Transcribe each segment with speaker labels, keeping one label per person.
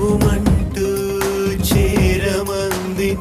Speaker 1: చెల్లుమంటూ చేరమంది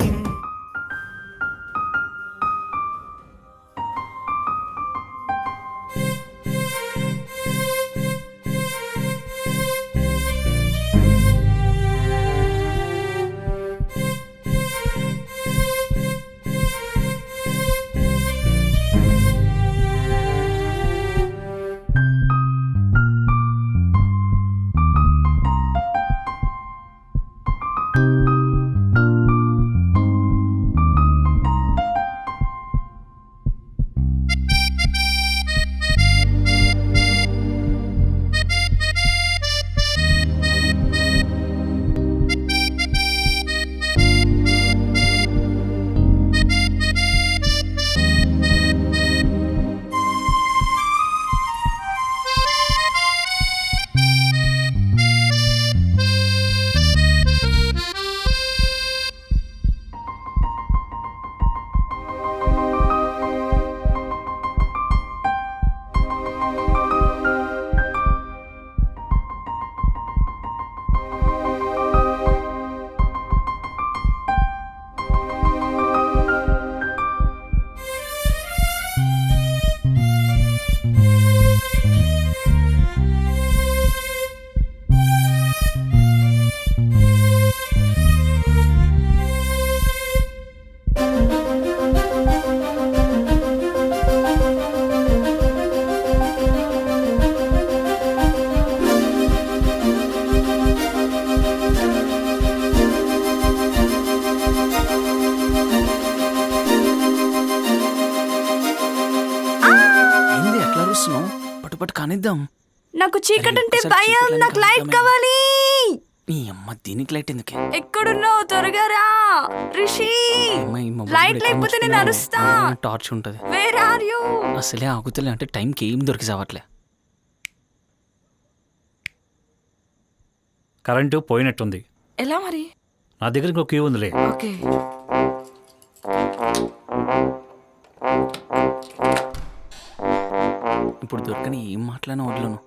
Speaker 2: పట్టు కానిద్దాం.
Speaker 3: నాకు చీకటి అంటే భయం, నాకు లైట్ కావాలి.
Speaker 2: నీ అమ్మ దీనికి లైట్ ఎందుకే?
Speaker 3: ఎక్కడున్నావు? త్వరగా రా రిషి. లైట్ లేకపోతే నేను అరుస్తా.
Speaker 2: టార్చ్ ఉంటది.
Speaker 3: Where are you?
Speaker 2: అసలే ఆగుతలే అంటే టైంకి ఏం దొరికి చావట్లే.
Speaker 4: కరెంటు పోయినట్టుంది.
Speaker 3: ఎలా మరి?
Speaker 4: నా దగ్గర ఇంకో కీ ఉందిలే.
Speaker 3: ఓకే.
Speaker 2: ఇప్పుడు దొరకని ఏం మాట్లాడినా వడ్లను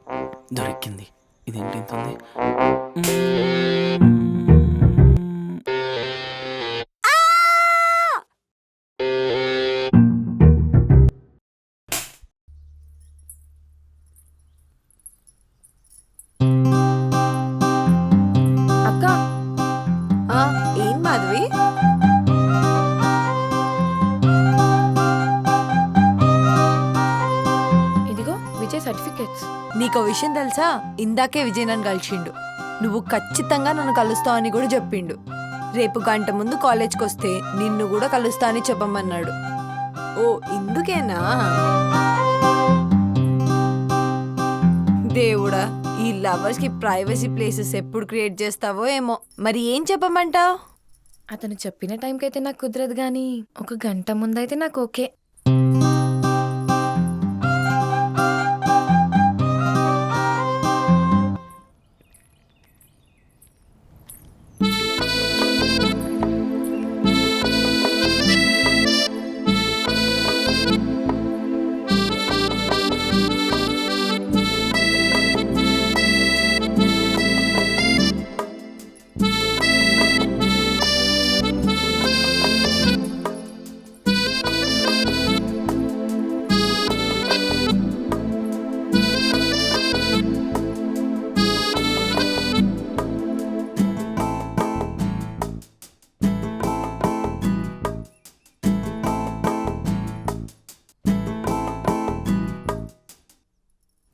Speaker 2: దొరికింది. ఇదేంటి ఇంత ఉంది?
Speaker 3: అక్క ఏం మాధవి?
Speaker 5: సర్టిఫికెట్స్.
Speaker 3: నీకో విషయం తెలుసా? ఇందాకే విజయ్ నన్ను కలిసిండు. నువ్వు ఖచ్చితంగా నన్ను కలుస్తావు అని కూడా చెప్పిండు. రేపు గంట ముందు కాలేజ్కి వస్తే నిన్ను కూడా కలుస్తా అని చెప్పమన్నాడు. ఓ ఇందుకేనా? దేవుడా, ఈ లవర్స్ కి ప్రైవసీ ప్లేసెస్ ఎప్పుడు క్రియేట్ చేస్తావో ఏమో. మరి ఏం చెప్పమంటావు?
Speaker 5: అతను చెప్పిన టైంకి అయితే నాకు కుదరదు, కానీ ఒక గంట ముందైతే నాకు ఓకే.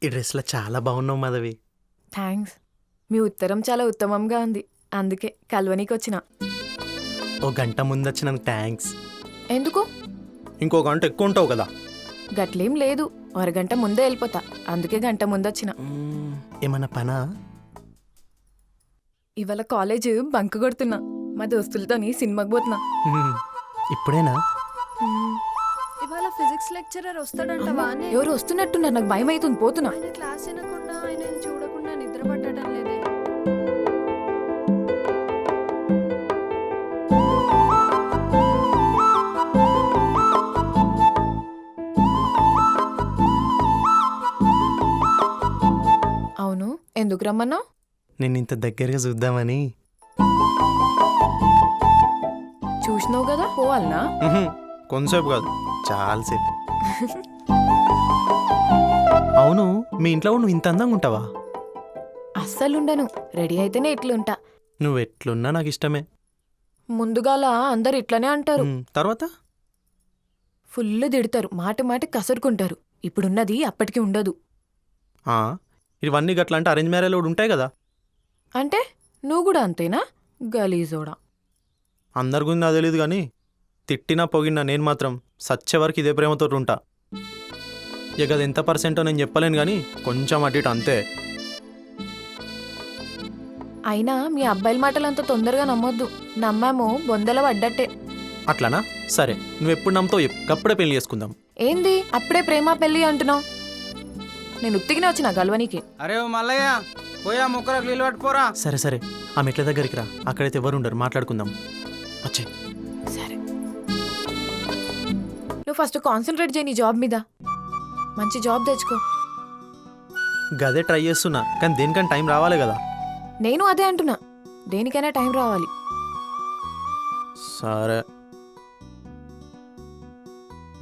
Speaker 1: ఈ డ్రెస్లో చాలా బాగున్నావు మాధవి.
Speaker 5: థ్యాంక్స్. మీ ఉత్తరం చాలా ఉత్తమంగా ఉంది, అందుకే కల్వనీకి వచ్చిన.
Speaker 1: ఓ గంట ముందు వచ్చినందుకు థ్యాంక్స్.
Speaker 5: ఎందుకు?
Speaker 1: ఇంకో గంట ఎక్కువ ఉంటావు కదా.
Speaker 5: గట్లేం లేదు, అరగంట ముందే వెళ్ళిపోతా, అందుకే గంట ముందొచ్చిన.
Speaker 1: ఏమన్నా పనా?
Speaker 5: ఇవాళ కాలేజ్ బంక్ కొడుతున్నా, మా దోస్తులతోని సినిమాకి పోతున్నా.
Speaker 1: ఇప్పుడేనా?
Speaker 6: ఇవాళ ఫిజిక్స్ లెక్చరర్ వస్తాడంటవా?
Speaker 5: ఎవరు వస్తున్నట్టున్నారు, నాకు భయం అవుతుంది, పోతున్నా.
Speaker 6: ఆయన క్లాస్ వినకుండా ఆయన చూడకుండా నిద్ర పట్టడం లేదే.
Speaker 5: అవును, ఎందుకు రమ్మన్నావు?
Speaker 1: నేను ఇంత దగ్గరగా చూద్దామని.
Speaker 5: చూసినావు కదా పోవాలనా?
Speaker 1: ఉహుం, కొంతసేపు కాదు చాలాసేపు. అవును, మీ ఇంట్లో నువ్వు ఇంత అందంగా ఉంటావా?
Speaker 5: అస్సలుండను, రెడీ అయితేనే ఇట్లుంటా.
Speaker 1: నువ్వు ఎట్లున్నా నాకు ఇష్టమే.
Speaker 5: ముందుగాల అందరు ఇట్లనే అంటారు,
Speaker 1: తర్వాత
Speaker 5: ఫుల్ తిడతారు, మాటి మాటి కసురుకుంటారు. ఇప్పుడున్నది అప్పటికి ఉండదు.
Speaker 1: ఆ, ఇవన్నీ గట్లా అంటే అరేంజ్ మ్యారేజ్ కూడా ఉంటాయి కదా.
Speaker 5: అంటే నువ్వు కూడా అంతేనా గలీజోడా?
Speaker 1: అందరి గురించి నాకు తెలియదు కానీ తిట్టినా పొగినా నేను మాత్రం సచ్చే వరకు ఇదే ప్రేమతో ఉంటా. ఇక అది ఎంత పర్సెంటో నేను చెప్పలేను కానీ కొంచెం అటు ఇటు అంతే.
Speaker 5: అయినా మీ అబ్బాయిల మాటలు అంత తొందరగా నమ్మొద్దు. నమ్మామో బొందల పడ్డట్టే.
Speaker 1: అట్లానా? సరే, నువ్వు ఎప్పుడు నమ్ముతావు అప్పుడే పెళ్లి చేసుకుందాం.
Speaker 5: ఏంది అప్పుడే ప్రేమ పెళ్ళి అంటున్నావు? నేను ఉత్తిగినే వచ్చిన గల్వనికి.
Speaker 2: అరే ఓ మల్లయ్య, పోయా ముక్కరకు నీళ్ళు పట్టుకోరా.
Speaker 1: సరే సరే, ఆ మెట్ల దగ్గరికి రా, అక్కడైతే ఎవరు ఉండరు, మాట్లాడుకుందాం. వచ్చే.
Speaker 5: సరే, నువ్వు ఫస్ట్ కాన్సన్ట్రేట్ చేయి నీ జాబ్ మీద. మంచి జాబ్ తెచ్చుకో.
Speaker 1: గదే ట్రై చేస్తున్నా, కానీ దేనికని టైం రావాలి కదా.
Speaker 5: నేను అదే అంటున్నా, దేనికైనా టైం రావాలి.
Speaker 1: సరే,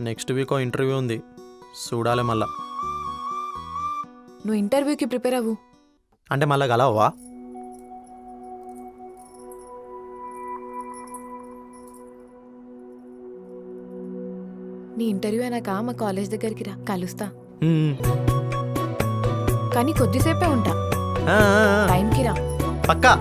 Speaker 1: నెక్స్ట్ వీక్ ఇంటర్వ్యూ ఉంది, చూడాలి మళ్ళా.
Speaker 5: నువ్వు ఇంటర్వ్యూకి ప్రిపేర్ అవ్వు.
Speaker 1: అంటే మళ్ళా కలవా?
Speaker 5: నీ ఇంటర్వ్యూ అయినాక మా కాలేజ్ దగ్గరికి రా, కలుస్తా.
Speaker 1: ఉమ్.
Speaker 5: కానీ కొద్దిసేపే ఉంటా,
Speaker 1: ఆ, ఆ, ఆ,
Speaker 5: టైంకి రా.
Speaker 1: పక్కా.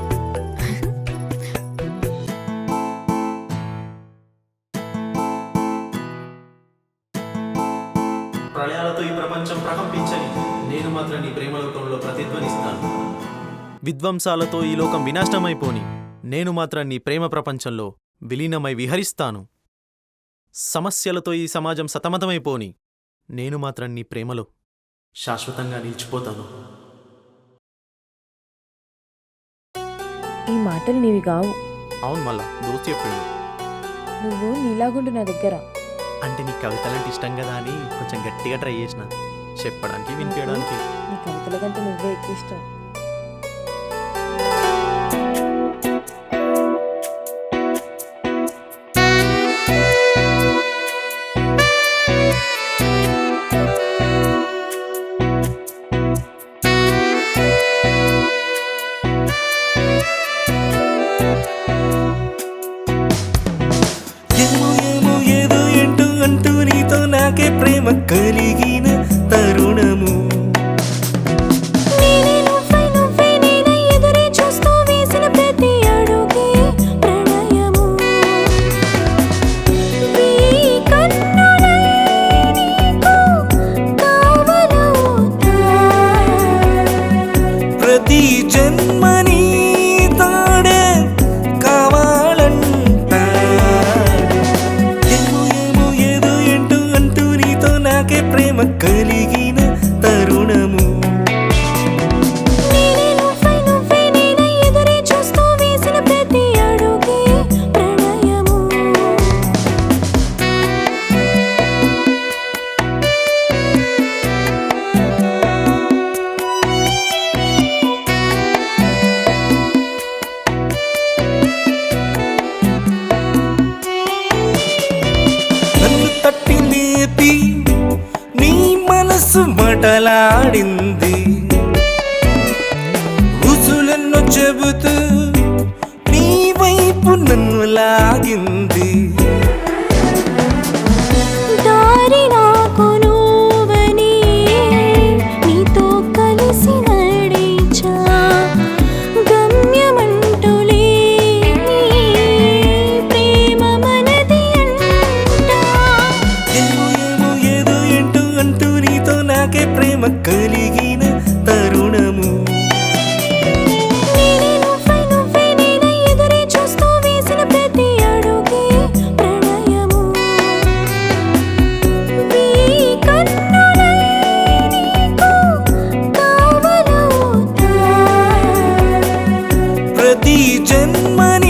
Speaker 1: ప్రళయాలతో ఈ ప్రపంచం ప్రకంపించని నేను మాత్రం నీ ప్రేమలోకంలో ప్రతిధ్వనిస్తాను. విధ్వంసాలతో ఈ లోకం వినాశనమైపోని నేను మాత్రం నీ ప్రేమ ప్రపంచంలో విలీనమై విహరిస్తాను. సమస్యలతో ఈ సమాజం సతమతమైపోని నేను మాత్రం నీ ప్రేమలో శాశ్వతంగా నిలిచిపోతాను.
Speaker 5: ఈ మాటలు నీవి కావు.
Speaker 1: అవును, మళ్ళా దోస్తు చెప్పిండు.
Speaker 5: నువ్వు నీలాగుండు నా దగ్గర.
Speaker 1: అంటే నీ కవితలంటే ఇష్టం కదా అని కొంచెం గట్టిగా ట్రై చేసిన, చెప్పడానికి వినిపించడానికి.
Speaker 5: నీ కవితల కంటే నువ్వే ఎక్కువ ఇష్టం.
Speaker 7: ప్రేమ కలిగిన తరుణము ప్రతి జన్మని తాడే కావాలంట. ఏమో ఏమో ఏదో ఏంటో అంటూ నీతో నాకే ప్రేమ కలిగిన తరుణము. నన్ను తట్టి లేపి నీ మనసు మటలాడింది, రుసులెన్నో చెబుతూ నీ వైపు నన్ను లాగింది. ఏమో ఏమో ఏదో ఏంటో అంటూ నీతో నాకే ప్రేమ కలిగిన తరుణము. ప్రతి జన్మని